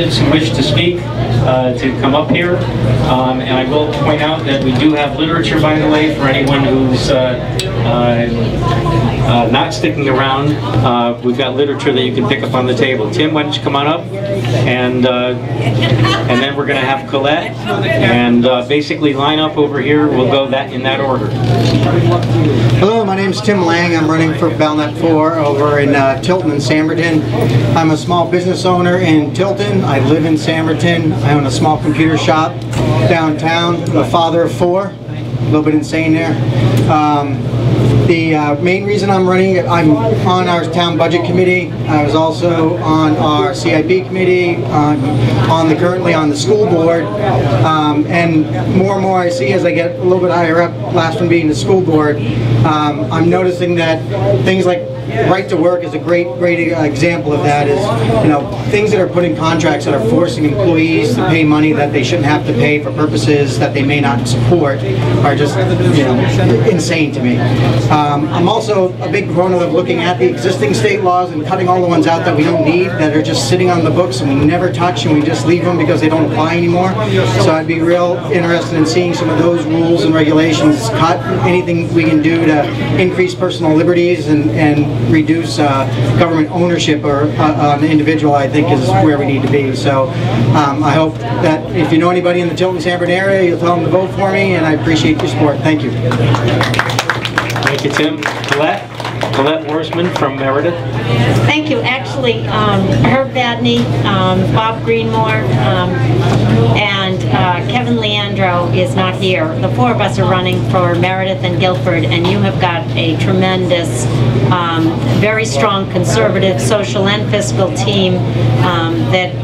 candidates who wish to speak to come up here. And I will point out that we do have literature, by the way, for anyone who's not sticking around. We've got literature that you can pick up on the table. Tim, why don't you come on up? And then we're going to have Colette. And basically line up over here. We'll go in that order. Hello, my name is Tim Lang. I'm running for Belknap 4 over in Tilton and Samberton. I'm a small business owner in Tilton. I live in Samberton. I own a small computer shop downtown. I'm a father of 4. A little bit insane there. The main reason I'm running, I'm on our town budget committee. I was also on our CIP committee. I'm currently on the school board. And more and more I see as I get a little bit higher up, last from being the school board, I'm noticing that things like right to work is a great example of that. Is, you know, things that are put in contracts that are forcing employees to pay money that they shouldn't have to pay for purposes that they may not support are just, you know, insane to me. I'm also a big proponent of looking at the existing state laws and cutting all the ones out that we don't need, that are just sitting on the books and we never touch and we just leave them because they don't apply anymore. So I'd be real interested in seeing some of those rules and regulations cut. Anything we can do to increase personal liberties and reduce government ownership on the individual, I think, is where we need to be. So I hope that if you know anybody in the Tilton-Samberton area, you'll tell them to vote for me, and I appreciate your support. Thank you. Thank you, Tim. Colette Worsman from Meredith. Thank you. Actually, Herb Vadney, Bob Greenmore, and Kevin Leandro is not here. The 4 of us are running for Meredith and Guilford, and you have got a tremendous, very strong conservative social and fiscal team that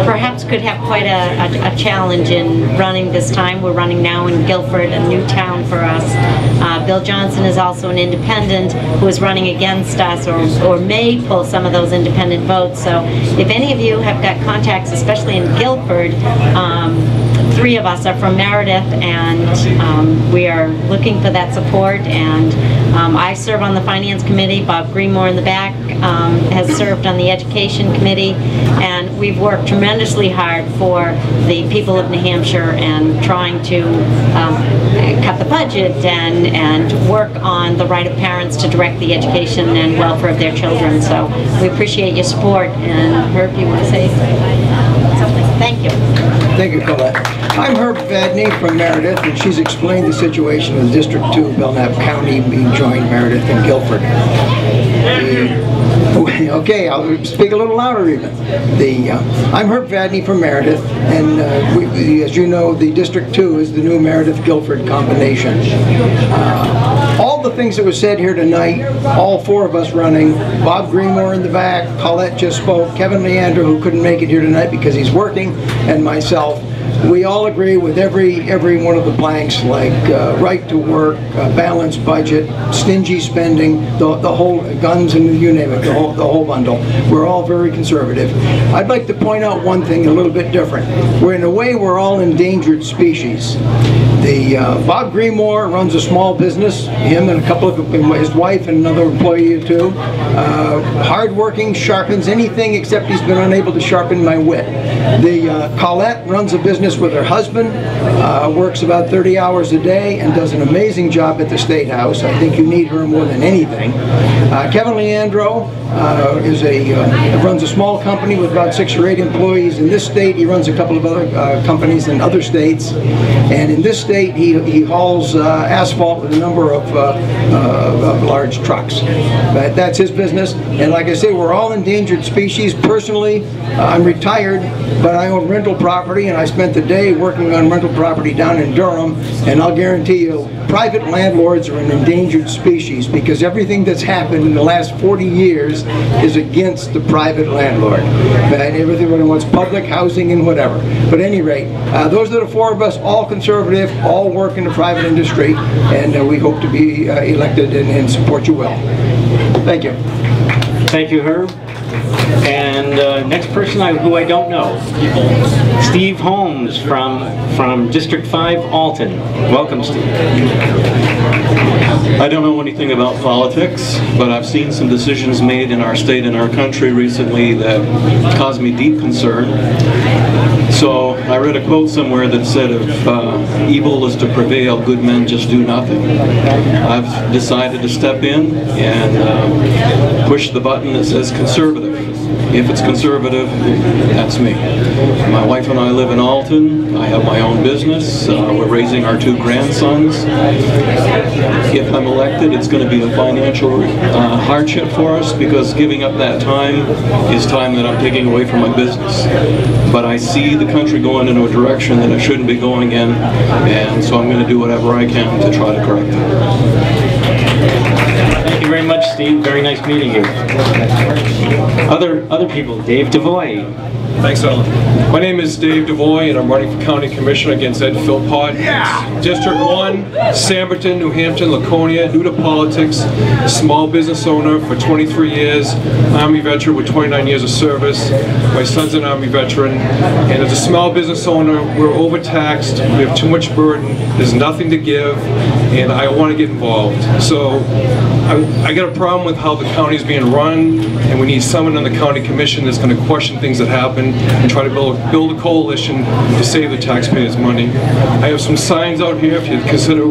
perhaps could have quite a challenge in running this time. We're running now in Guilford, a new town for us. Bill Johnson is also an independent who is running against us or may pull some of those independent votes. So if any of you have got contacts, especially in Guilford, 3 of us are from Meredith, and we are looking for that support. And I serve on the Finance Committee. Bob Greenmore in the back has served on the Education Committee, and we've worked tremendously hard for the people of New Hampshire and trying to cut the budget and work on the right of parents to direct the education and welfare of their children. So we appreciate your support. And Herb, you want to say something? Thank you. Thank you, Colette. I'm Herb Vadney from Meredith, and she's explained the situation in District 2, Belknap County, being joined Meredith and Guilford. Okay, I'll speak a little louder even. I'm Herb Vadney from Meredith, and as you know, the District 2 is the new Meredith-Guilford combination. All the things that were said here tonight, all 4 of us running, Bob Greenmore in the back, Colette just spoke, Kevin Leandro, who couldn't make it here tonight because he's working, and myself. We all agree with every one of the planks, like right to work, balanced budget, stingy spending, the whole guns and you name it, the whole bundle. We're all very conservative. I'd like to point out one thing a little bit different. In a way, we're all endangered species. Bob Greenmore runs a small business. Him and a couple of his wife and another employee or 2. Hardworking, sharpens anything except he's been unable to sharpen my wit. Colette runs a business with her husband, works about 30 hours a day, and does an amazing job at the State House. I think you need her more than anything. Kevin Leandro runs a small company with about 6 or 8 employees in this state. He runs a couple of other companies in other states, and in this state he hauls asphalt with a number of large trucks. But that's his business, and like I say, we're all endangered species. Personally, I'm retired, but I own rental property, and I spent the day working on rental property down in Durham, and I'll guarantee you, private landlords are an endangered species because everything that's happened in the last 40 years is against the private landlord. Everyone wants public housing and whatever. But at any rate, those are the 4 of us, all conservative, all work in the private industry, and we hope to be elected and support you well. Thank you. Thank you, Herb. And And next person who I don't know, Steve Holmes from District 5, Alton. Welcome, Steve. I don't know anything about politics, but I've seen some decisions made in our state and our country recently that cause me deep concern. So I read a quote somewhere that said, if evil is to prevail, good men just do nothing. I've decided to step in and push the button that says conservative. If it's conservative, that's me. My wife and I live in Alton. I have my own business. We're raising our 2 grandsons. If I'm elected, it's going to be a financial hardship for us, because giving up that time is time that I'm taking away from my business. But I see the country going into a direction that it shouldn't be going in, and so I'm going to do whatever I can to try to correct it. Thank you very much, Steve. Very nice meeting you. Other people, Dave DeVoy. Thanks, Alan. My name is Dave DeVoy, and I'm running for County Commissioner against Ed Philpott. Yeah. District 1, Samberton, New Hampshire, Laconia, new to politics, small business owner for 23 years, Army veteran with 29 years of service. My son's an Army veteran, and as a small business owner, we're overtaxed, we have too much burden, there's nothing to give, and I want to get involved. So I got a problem with how the county is being run, and we need someone on the county commission that's going to question things that happen and try to build a coalition to save the taxpayers' money. I have some signs out here. If you consider,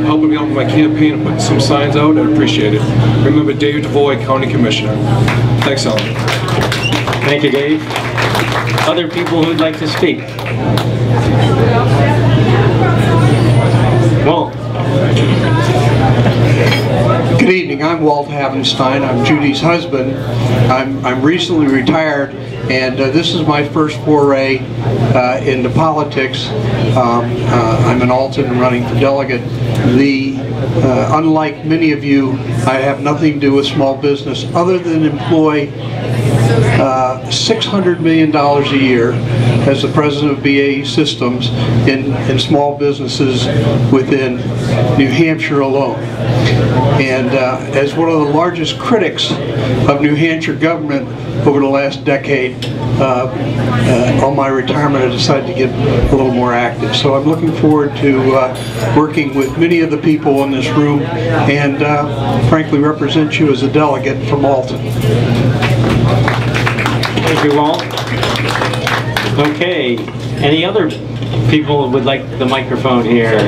helping me out with my campaign and putting some signs out, I'd appreciate it. Remember, Dave DeVoy, County Commissioner. Thanks, Alan. Thank you, Dave. Other people who'd like to speak? Well. Good evening. I'm Walt Havenstein. I'm Judy's husband. I'm recently retired, and this is my first foray into politics. I'm in Alton and running for delegate. Unlike many of you, I have nothing to do with small business other than employ $600 million a year as the president of BAE Systems in small businesses within New Hampshire alone. And as one of the largest critics of New Hampshire government over the last decade, on my retirement I decided to get a little more active. So I'm looking forward to working with many of the people in this room and frankly represent you as a delegate from Alton. Thank you, Walt. Okay, any other people would like the microphone here?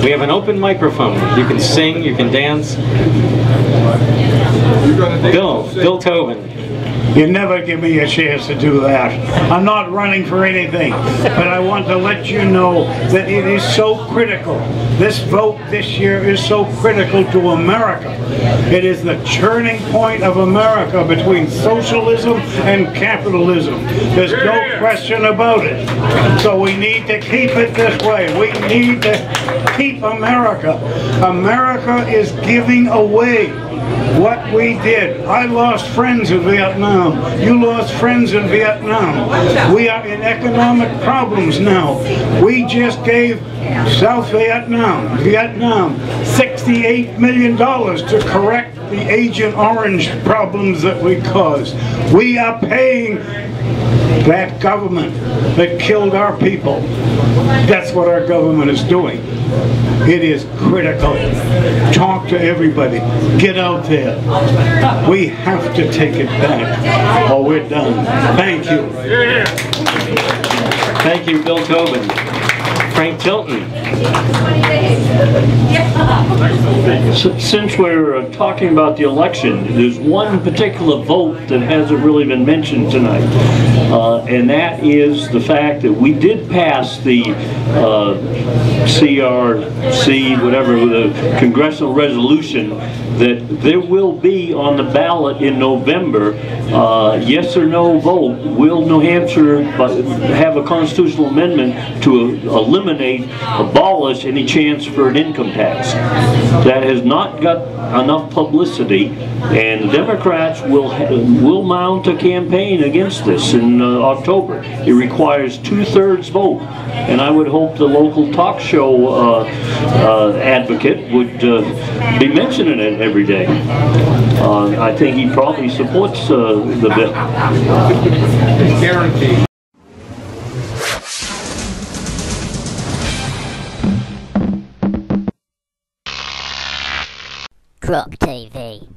We have an open microphone. You can sing, you can dance. Bill Tobin. You never give me a chance to do that. I'm not running for anything, but I want to let you know that it is so critical. This vote this year is so critical to America. It is the turning point of America between socialism and capitalism. There's no question about it. So we need to keep it this way. We need to keep America. America is giving away what we did. I lost friends in Vietnam. You lost friends in Vietnam. We are in economic problems now. We just gave South Vietnam $68 million to correct the Agent Orange problems that we caused. We are paying that government that killed our people. That's what our government is doing. It is critical. Talk to everybody. Get out there. We have to take it back or we're done. Thank you. Thank you, Bill Tobin. Frank Tilton. Since we're talking about the election, there's one particular vote that hasn't really been mentioned tonight, and that is the fact that we did pass the CRC, whatever, the congressional resolution that there will be on the ballot in November, yes or no vote, will New Hampshire have a constitutional amendment to eliminate eliminate, abolish any chance for an income tax. That has not got enough publicity, and the Democrats will mount a campaign against this in October. It requires 2/3 vote, and I would hope the local talk show advocate would be mentioning it every day. I think he probably supports the bill. Guaranteed. Crop TV.